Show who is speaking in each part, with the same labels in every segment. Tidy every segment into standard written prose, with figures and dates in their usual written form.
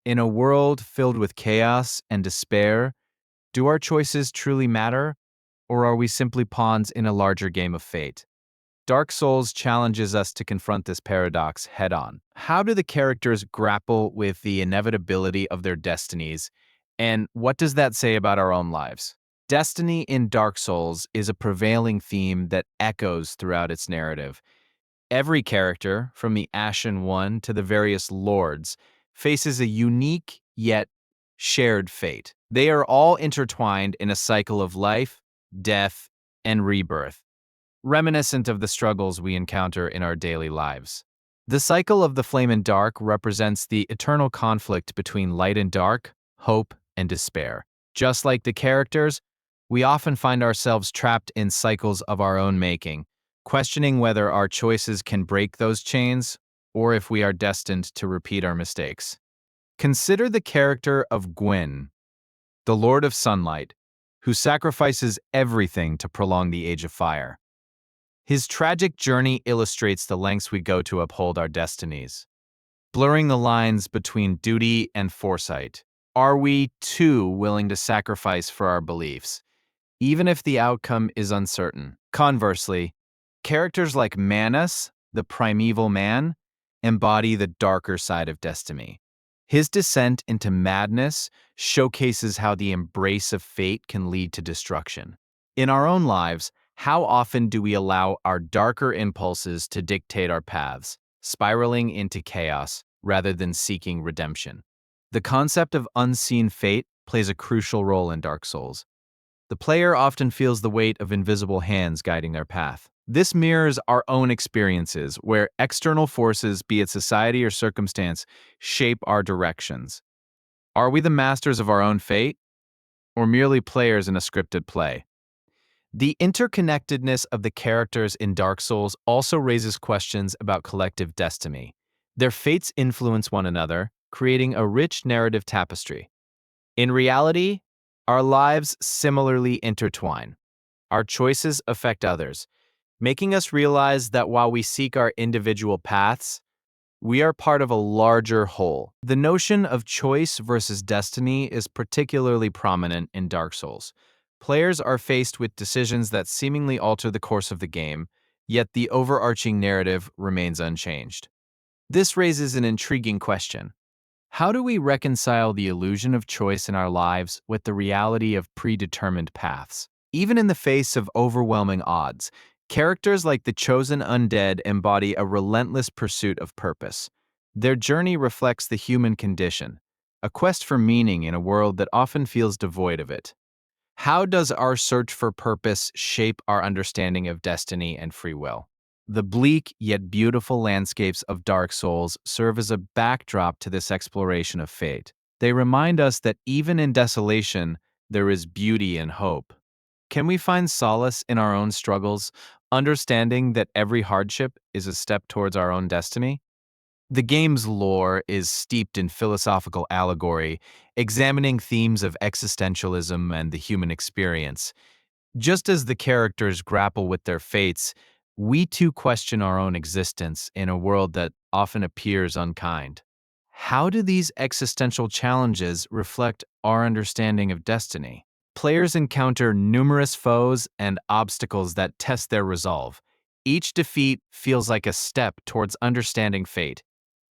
Speaker 1: In a world filled with chaos and despair, do our choices truly matter, or are we simply pawns in a larger game of fate? Dark Souls challenges us to confront this paradox head on. How do the characters grapple with the inevitability of their destinies, and what does that say about our own lives? Destiny in Dark Souls is a prevailing theme that echoes throughout its narrative. Every character, from the Ashen One to the various lords, faces a unique yet shared fate. They are all intertwined in a cycle of life, death, and rebirth, reminiscent of the struggles we encounter in our daily lives. The cycle of the flame and dark represents the eternal conflict between light and dark, hope and despair. Just like the characters, we often find ourselves trapped in cycles of our own making, questioning whether our choices can break those chains or if we are destined to repeat our mistakes. Consider the character of Gwyn, the Lord of Sunlight, who sacrifices everything to prolong the Age of Fire. His tragic journey illustrates the lengths we go to uphold our destinies, blurring the lines between duty and foresight. Are we too willing to sacrifice for our beliefs, even if the outcome is uncertain? Conversely, characters like Manus, the primeval man, embody the darker side of destiny. His descent into madness showcases how the embrace of fate can lead to destruction. In our own lives, how often do we allow our darker impulses to dictate our paths, spiraling into chaos rather than seeking redemption? The concept of unseen fate plays a crucial role in Dark Souls. The player often feels the weight of invisible hands guiding their path. This mirrors our own experiences, where external forces, be it society or circumstance, shape our directions. Are we the masters of our own fate, or merely players in a scripted play? The interconnectedness of the characters in Dark Souls also raises questions about collective destiny. Their fates influence one another, creating a rich narrative tapestry. In reality, our lives similarly intertwine. Our choices affect others, making us realize that while we seek our individual paths, we are part of a larger whole. The notion of choice versus destiny is particularly prominent in Dark Souls. Players are faced with decisions that seemingly alter the course of the game, yet the overarching narrative remains unchanged. This raises an intriguing question. How do we reconcile the illusion of choice in our lives with the reality of predetermined paths? Even in the face of overwhelming odds, characters like the Chosen Undead embody a relentless pursuit of purpose. Their journey reflects the human condition, a quest for meaning in a world that often feels devoid of it. How does our search for purpose shape our understanding of destiny and free will? The bleak yet beautiful landscapes of Dark Souls serve as a backdrop to this exploration of fate. They remind us that even in desolation, there is beauty and hope. Can we find solace in our own struggles, understanding that every hardship is a step towards our own destiny? The game's lore is steeped in philosophical allegory, examining themes of existentialism and the human experience. Just as the characters grapple with their fates, we too question our own existence in a world that often appears unkind. How do these existential challenges reflect our understanding of destiny? Players encounter numerous foes and obstacles that test their resolve. Each defeat feels like a step towards understanding fate.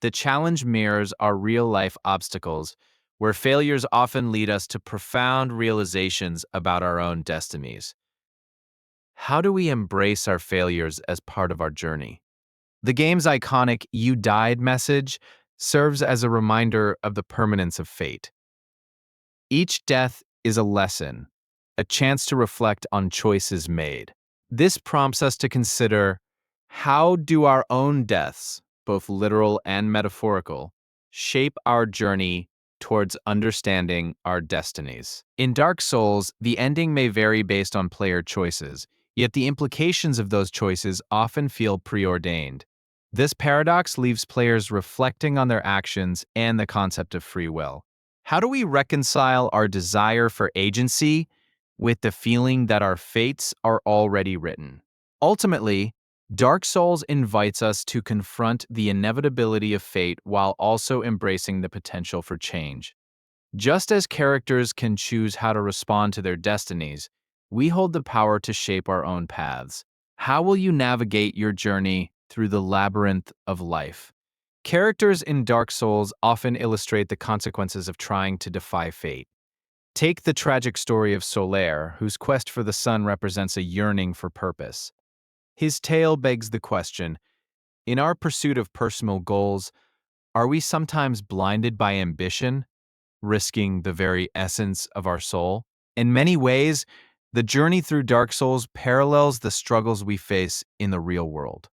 Speaker 1: The challenge mirrors our real-life obstacles, where failures often lead us to profound realizations about our own destinies. How do we embrace our failures as part of our journey? The game's iconic "You died" message serves as a reminder of the permanence of fate. Each death is a lesson, a chance to reflect on choices made. This prompts us to consider, how do our own deaths, both literal and metaphorical, shape our journey towards understanding our destinies? In Dark Souls, the ending may vary based on player choices, yet the implications of those choices often feel preordained. This paradox leaves players reflecting on their actions and the concept of free will. How do we reconcile our desire for agency with the feeling that our fates are already written? Ultimately, Dark Souls invites us to confront the inevitability of fate while also embracing the potential for change. Just as characters can choose how to respond to their destinies, we hold the power to shape our own paths. How will you navigate your journey through the labyrinth of life? Characters in Dark Souls often illustrate the consequences of trying to defy fate. Take the tragic story of Solaire, whose quest for the sun represents a yearning for purpose. His tale begs the question, in our pursuit of personal goals, are we sometimes blinded by ambition, risking the very essence of our soul? In many ways, the journey through Dark Souls parallels the struggles we face in the real world.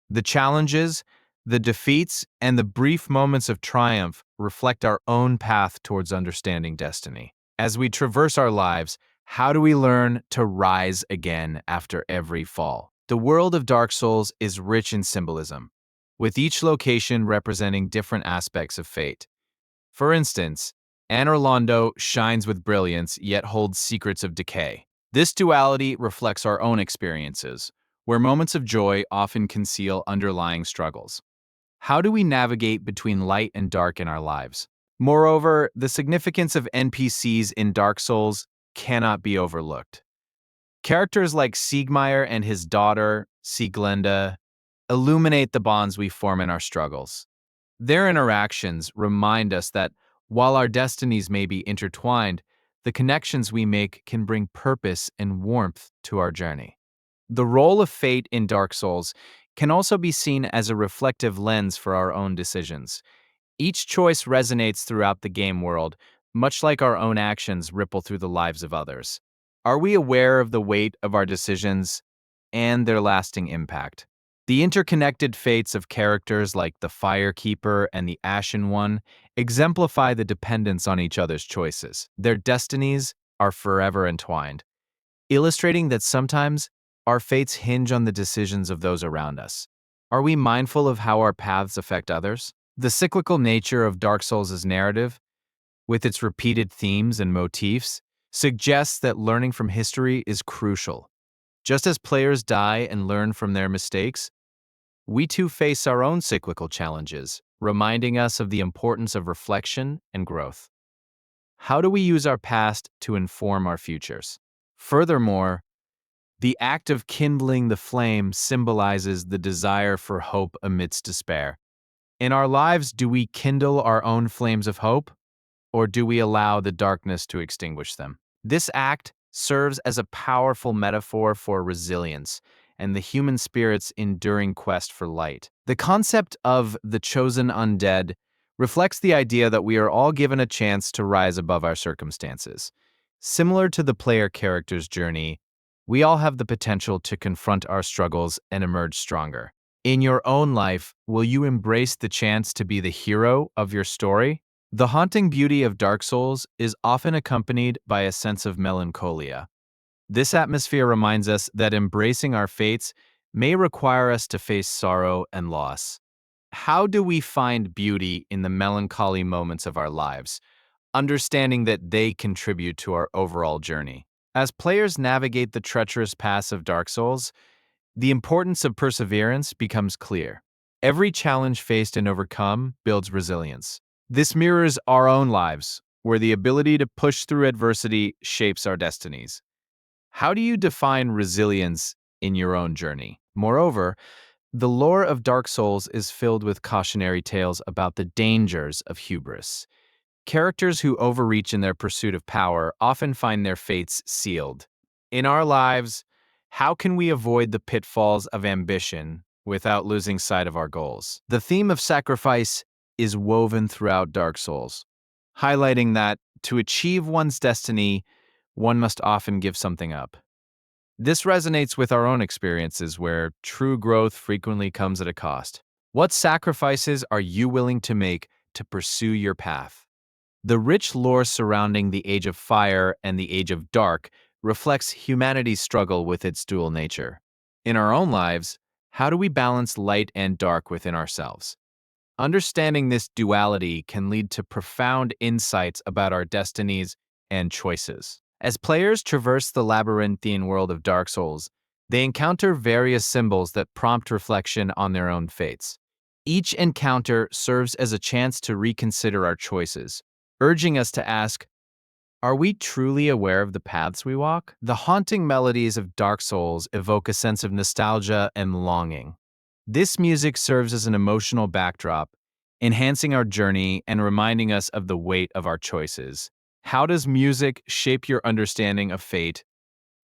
Speaker 1: The challenges, the defeats, and the brief moments of triumph reflect our own path towards understanding destiny. As we traverse our lives, how do we learn to rise again after every fall? The world of Dark Souls is rich in symbolism, with each location representing different aspects of fate. For instance, Anor Londo shines with brilliance yet holds secrets of decay. This duality reflects our own experiences, where moments of joy often conceal underlying struggles. How do we navigate between light and dark in our lives? Moreover, the significance of NPCs in Dark Souls cannot be overlooked. Characters like Siegmeyer and his daughter, Sieglinde, illuminate the bonds we form in our struggles. Their interactions remind us that while our destinies may be intertwined, the connections we make can bring purpose and warmth to our journey. The role of fate in Dark Souls can also be seen as a reflective lens for our own decisions. Each choice resonates throughout the game world, much like our own actions ripple through the lives of others. Are we aware of the weight of our decisions and their lasting impact? The interconnected fates of characters like the Firekeeper and the Ashen One exemplify the dependence on each other's choices. Their destinies are forever entwined, illustrating that sometimes our fates hinge on the decisions of those around us. Are we mindful of how our paths affect others? The cyclical nature of Dark Souls' narrative, with its repeated themes and motifs, suggests that learning from history is crucial. Just as players die and learn from their mistakes, we too face our own cyclical challenges, reminding us of the importance of reflection and growth. How do we use our past to inform our futures? Furthermore, the act of kindling the flame symbolizes the desire for hope amidst despair. In our lives, do we kindle our own flames of hope, or do we allow the darkness to extinguish them? This act serves as a powerful metaphor for resilience and the human spirit's enduring quest for light. The concept of the chosen undead reflects the idea that we are all given a chance to rise above our circumstances. Similar to the player character's journey, we all have the potential to confront our struggles and emerge stronger. In your own life, will you embrace the chance to be the hero of your story? The haunting beauty of Dark Souls is often accompanied by a sense of melancholia. This atmosphere reminds us that embracing our fates may require us to face sorrow and loss. How do we find beauty in the melancholy moments of our lives, understanding that they contribute to our overall journey? As players navigate the treacherous paths of Dark Souls, the importance of perseverance becomes clear. Every challenge faced and overcome builds resilience. This mirrors our own lives, where the ability to push through adversity shapes our destinies. How do you define resilience in your own journey? Moreover, the lore of Dark Souls is filled with cautionary tales about the dangers of hubris. Characters who overreach in their pursuit of power often find their fates sealed. In our lives, how can we avoid the pitfalls of ambition without losing sight of our goals? The theme of sacrifice is woven throughout Dark Souls, highlighting that to achieve one's destiny, one must often give something up. This resonates with our own experiences where true growth frequently comes at a cost. What sacrifices are you willing to make to pursue your path? The rich lore surrounding the Age of Fire and the Age of Dark reflects humanity's struggle with its dual nature. In our own lives, how do we balance light and dark within ourselves? Understanding this duality can lead to profound insights about our destinies and choices. As players traverse the labyrinthine world of Dark Souls, They encounter various symbols that prompt reflection on their own fates. Each encounter serves as a chance to reconsider our choices, urging us to ask, are we truly aware of the paths we walk? The haunting melodies of Dark Souls evoke a sense of nostalgia and longing. This music serves as an emotional backdrop, enhancing our journey and reminding us of the weight of our choices. How does music shape your understanding of fate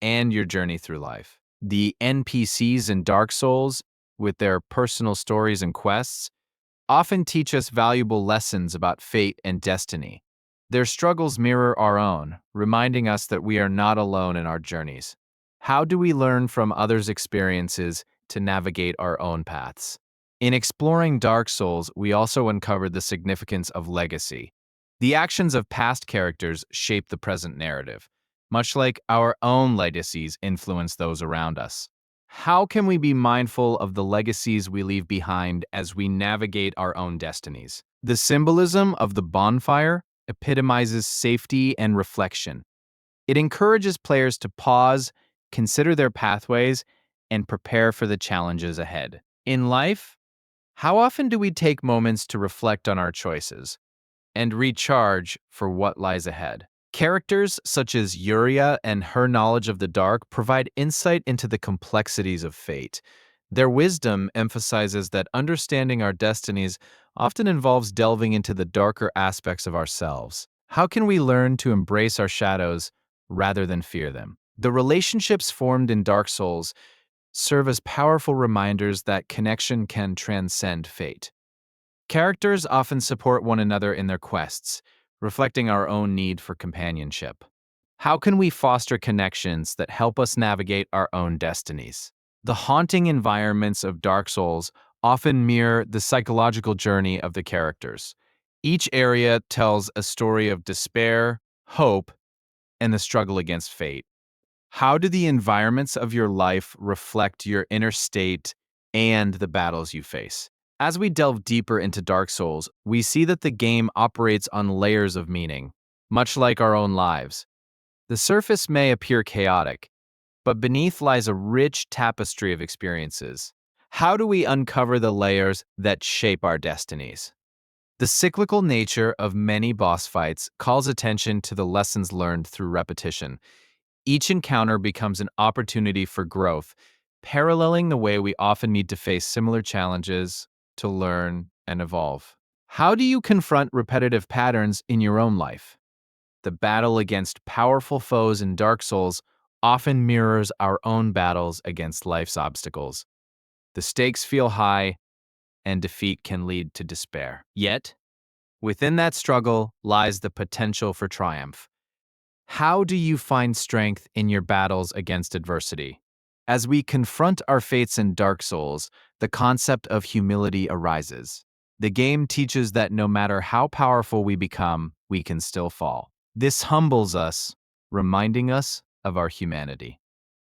Speaker 1: and your journey through life? The NPCs in Dark Souls, with their personal stories and quests, often teach us valuable lessons about fate and destiny. Their struggles mirror our own, reminding us that we are not alone in our journeys. How do we learn from others' experiences to navigate our own paths? In exploring Dark Souls, we also uncovered the significance of legacy. The actions of past characters shape the present narrative, much like our own legacies influence those around us. How can we be mindful of the legacies we leave behind as we navigate our own destinies? The symbolism of the bonfire epitomizes safety and reflection. It encourages players to pause, consider their pathways, and prepare for the challenges ahead. In life, how often do we take moments to reflect on our choices and recharge for what lies ahead? Characters such as Yuria and her knowledge of the dark provide insight into the complexities of fate. Their wisdom emphasizes that understanding our destinies often involves delving into the darker aspects of ourselves. How can we learn to embrace our shadows rather than fear them? The relationships formed in Dark Souls serve as powerful reminders that connection can transcend fate. Characters often support one another in their quests, reflecting our own need for companionship. How can we foster connections that help us navigate our own destinies? The haunting environments of Dark Souls often mirror the psychological journey of the characters. Each area tells a story of despair, hope, and the struggle against fate. How do the environments of your life reflect your inner state and the battles you face? As we delve deeper into Dark Souls, we see that the game operates on layers of meaning, much like our own lives. The surface may appear chaotic, but beneath lies a rich tapestry of experiences. How do we uncover the layers that shape our destinies? The cyclical nature of many boss fights calls attention to the lessons learned through repetition. Each encounter becomes an opportunity for growth, paralleling the way we often need to face similar challenges to learn and evolve. How do you confront repetitive patterns in your own life? The battle against powerful foes in Dark Souls often mirrors our own battles against life's obstacles. The stakes feel high, and defeat can lead to despair. Yet, within that struggle lies the potential for triumph. How do you find strength in your battles against adversity? As we confront our fates in Dark Souls, the concept of humility arises. The game teaches that no matter how powerful we become, we can still fall. This humbles us, reminding us of our humanity.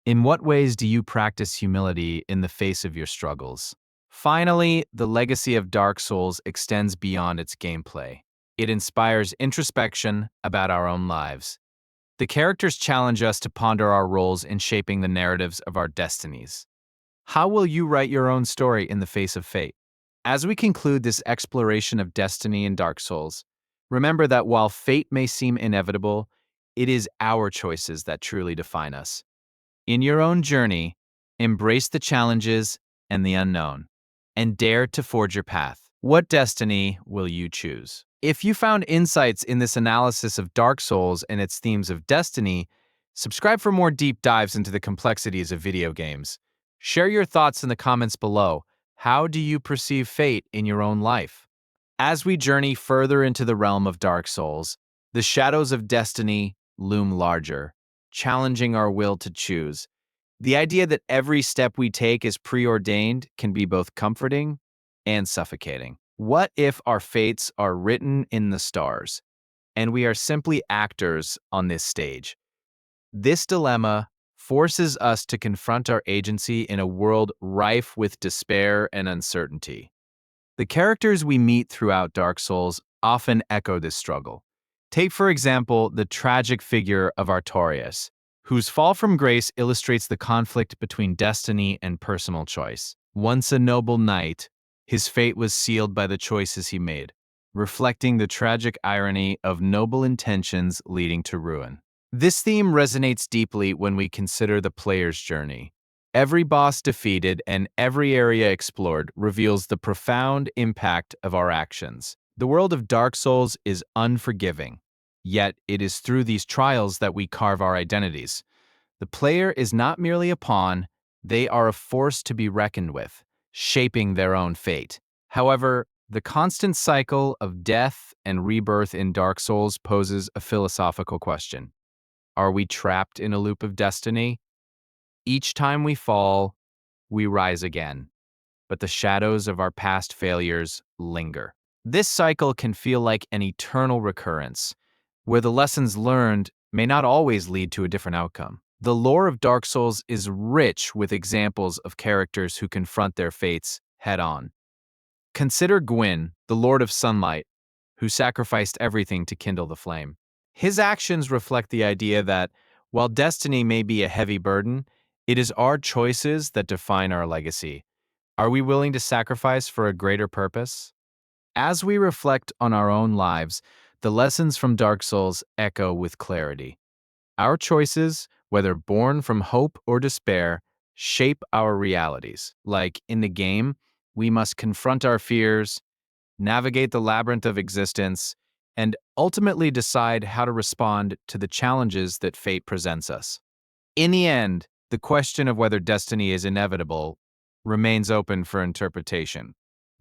Speaker 1: In what ways do you practice humility in the face of your struggles? Finally, the legacy of Dark Souls extends beyond its gameplay. It inspires introspection about our own lives. The characters challenge us to ponder our roles in shaping the narratives of our destinies. How will you write your own story in the face of fate? As we conclude this exploration of destiny in Dark Souls, remember that while fate may seem inevitable, it is our choices that truly define us. In your own journey, embrace the challenges and the unknown, and dare to forge your path. What destiny will you choose? If you found insights in this analysis of Dark Souls and its themes of destiny, subscribe for more deep dives into the complexities of video games. Share your thoughts in the comments below. How do you perceive fate in your own life? As we journey further into the realm of Dark Souls, the shadows of destiny loom larger, challenging our will to choose. The idea that every step we take is preordained can be both comforting and suffocating. What if our fates are written in the stars, and we are simply actors on this stage? This dilemma forces us to confront our agency in a world rife with despair and uncertainty. The characters we meet throughout Dark Souls often echo this struggle. Take, for example, the tragic figure of Artorias, whose fall from grace illustrates the conflict between destiny and personal choice. Once a noble knight, his fate was sealed by the choices he made, reflecting the tragic irony of noble intentions leading to ruin. This theme resonates deeply when we consider the player's journey. Every boss defeated and every area explored reveals the profound impact of our actions. The world of Dark Souls is unforgiving, yet it is through these trials that we carve our identities. The player is not merely a pawn, they are a force to be reckoned with, shaping their own fate. However, the constant cycle of death and rebirth in Dark Souls poses a philosophical question. Are we trapped in a loop of destiny? Each time we fall, we rise again, but the shadows of our past failures linger. This cycle can feel like an eternal recurrence, where the lessons learned may not always lead to a different outcome. The lore of Dark Souls is rich with examples of characters who confront their fates head-on. Consider Gwyn, the Lord of Sunlight, who sacrificed everything to kindle the flame. His actions reflect the idea that, while destiny may be a heavy burden, it is our choices that define our legacy. Are we willing to sacrifice for a greater purpose? As we reflect on our own lives, the lessons from Dark Souls echo with clarity. Our choices, whether born from hope or despair, shape our realities. Like in the game, we must confront our fears, navigate the labyrinth of existence, and ultimately decide how to respond to the challenges that fate presents us. In the end, the question of whether destiny is inevitable remains open for interpretation.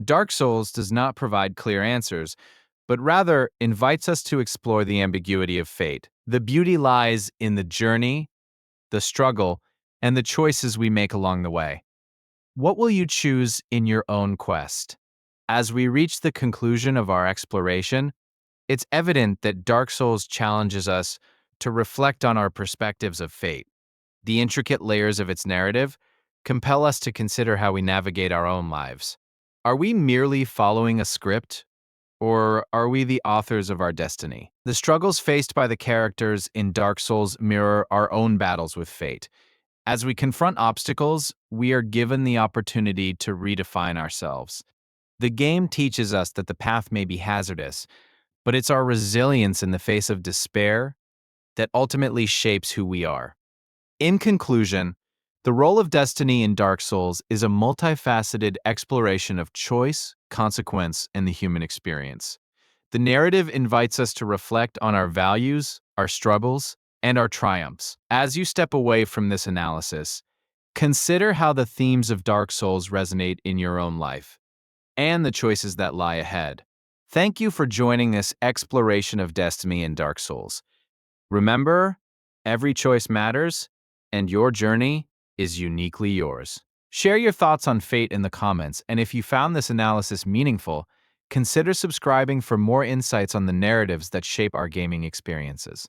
Speaker 1: Dark Souls does not provide clear answers, but rather invites us to explore the ambiguity of fate. The beauty lies in the journey, the struggle, and the choices we make along the way. What will you choose in your own quest? As we reach the conclusion of our exploration, it's evident that Dark Souls challenges us to reflect on our perspectives of fate. The intricate layers of its narrative compel us to consider how we navigate our own lives. Are we merely following a script, or are we the authors of our destiny? The struggles faced by the characters in Dark Souls mirror our own battles with fate. As we confront obstacles, we are given the opportunity to redefine ourselves. The game teaches us that the path may be hazardous, but it's our resilience in the face of despair that ultimately shapes who we are. In conclusion, the role of destiny in Dark Souls is a multifaceted exploration of choice, consequence, and the human experience. The narrative invites us to reflect on our values, our struggles, and our triumphs. As you step away from this analysis, consider how the themes of Dark Souls resonate in your own life and the choices that lie ahead. Thank you for joining this exploration of destiny in Dark Souls. Remember, every choice matters, and your journey is uniquely yours. Share your thoughts on fate in the comments, and if you found this analysis meaningful, consider subscribing for more insights on the narratives that shape our gaming experiences.